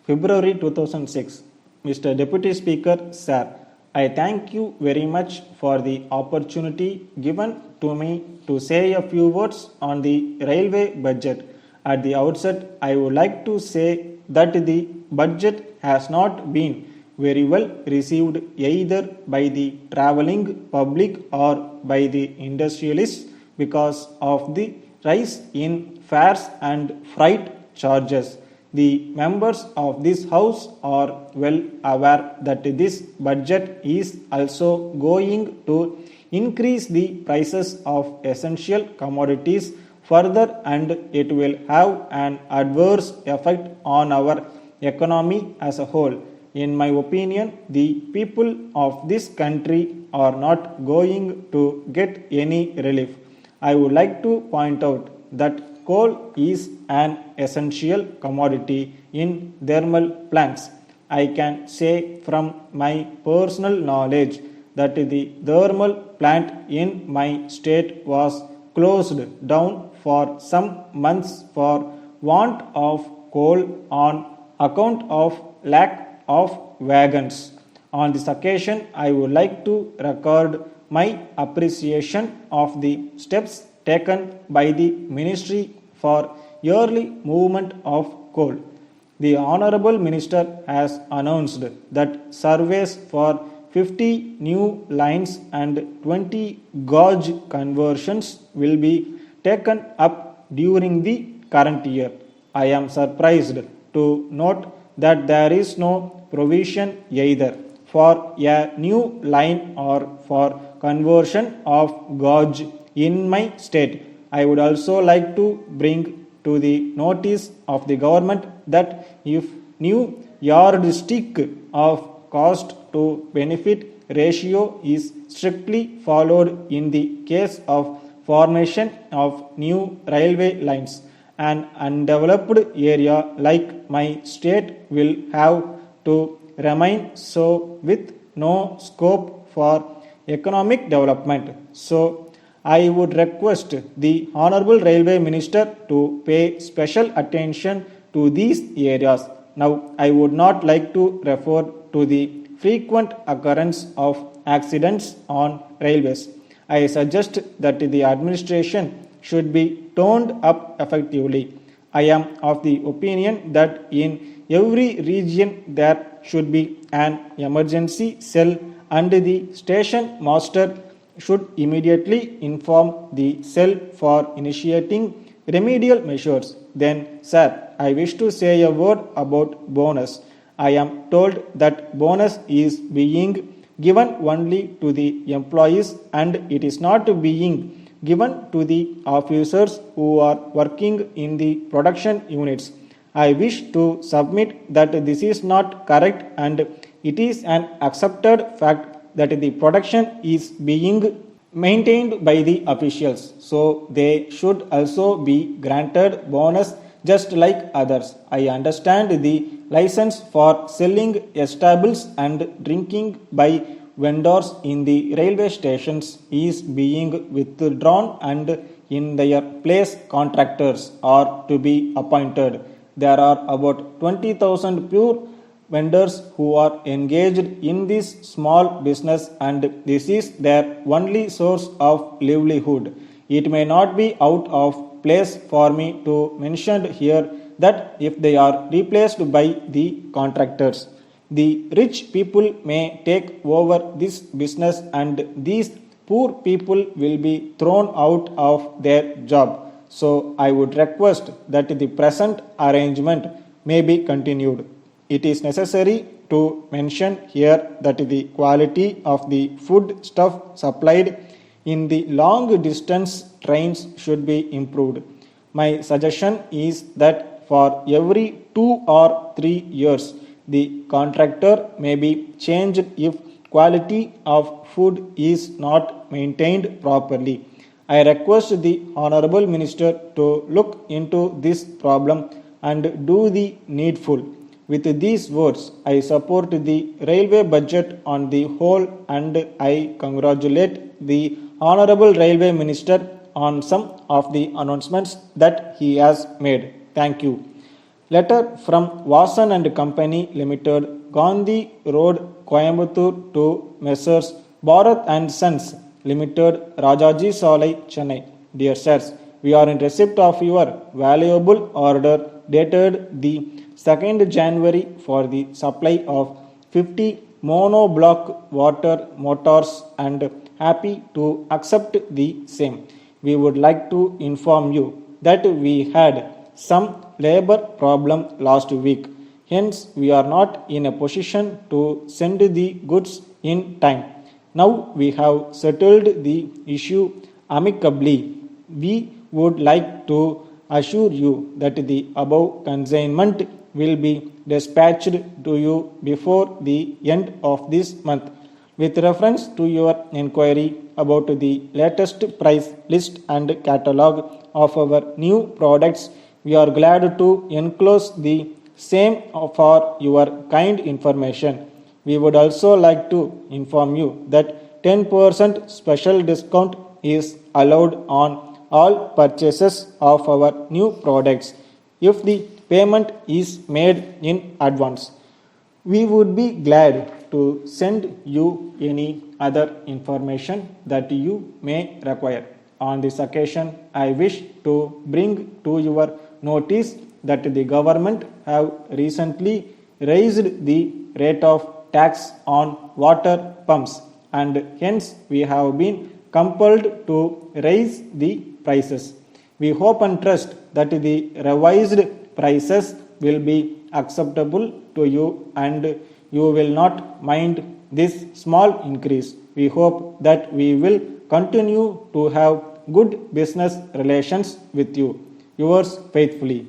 February 2006. Mr. Deputy Speaker, Sir, I thank you very much for the opportunity given to me to say a few words on the railway budget. At the outset, I would like to say that the budget has not been very well received either by the travelling public or by the industrialists because of the rise in fares and freight charges. The members of this House are well aware that this budget is also going to increase the prices of essential commodities further, and it will have an adverse effect on our economy as a whole. In my opinion, the people of this country are not going to get any relief. I would like to point out that coal is an essential commodity in thermal plants. I can say from my personal knowledge that the thermal plant in my state was closed down for some months for want of coal on account of lack of wagons. On this occasion, I would like to record my appreciation of the steps taken by the Ministry for early movement of coal. The Honorable Minister has announced that surveys for 50 new lines and 20 gauge conversions will be taken up during the current year. I am surprised to note that there is no provision either for a new line or for conversion of gauge in my state. I would also like to bring to the notice of the government that if new yardstick of cost to benefit ratio is strictly followed in the case of formation of new railway lines, an undeveloped area like my state will have to remain so with no scope for economic development. So I would request the Honorable Railway Minister to pay special attention to these areas. Now, I would not like to refer to the frequent occurrence of accidents on railways. I suggest that the administration should be toned up effectively. I am of the opinion that in every region there should be an emergency cell, and the station master should immediately inform the cell for initiating remedial measures. Then, sir, I wish to say a word about bonus. I am told that bonus is being given only to the employees and it is not being given to the officers who are working in the production units. I wish to submit that this is not correct and it is an accepted fact that the production is being maintained by the officials. So they should also be granted bonus just like others. I understand the license for selling vegetables and drinking by vendors in the railway stations is being withdrawn and in their place contractors are to be appointed. There are about 20,000 pure vendors who are engaged in this small business and this is their only source of livelihood. It may not be out of place for me to mention here that if they are replaced by the contractors, the rich people may take over this business and these poor people will be thrown out of their job. So I would request that the present arrangement may be continued. It is necessary to mention here that the quality of the food stuff supplied in the long distance trains should be improved. My suggestion is that for every 2 or 3 years, the contractor may be changed if quality of food is not maintained properly. I request the Honorable Minister to look into this problem and do the needful. With these words, I support the railway budget on the whole and I congratulate the Honorable Railway Minister on some of the announcements that he has made. Thank you. Letter from Vasan and Company Limited, Gandhi Road, Coimbatore to Messrs. Bharat and Sons Limited, Rajaji Salai, Chennai. Dear sirs, we are in receipt of your valuable order dated the 2nd January for the supply of 50 monoblock water motors and happy to accept the same. We would like to inform you that we had some labor problem last week. Hence, we are not in a position to send the goods in time. Now we have settled the issue amicably. We would like to assure you that the above consignment will be dispatched to you before the end of this month. With reference to your inquiry about the latest price list and catalog of our new products, we are glad to enclose the same for your kind information. We would also like to inform you that 10% special discount is allowed on all purchases of our new products if the payment is made in advance. We would be glad to send you any other information that you may require. On this occasion, I wish to bring to your notice that the government have recently raised the rate of tax on water pumps, and hence we have been compelled to raise the prices. We hope and trust that the revised prices will be acceptable to you and you will not mind this small increase. We hope that we will continue to have good business relations with you. Yours faithfully.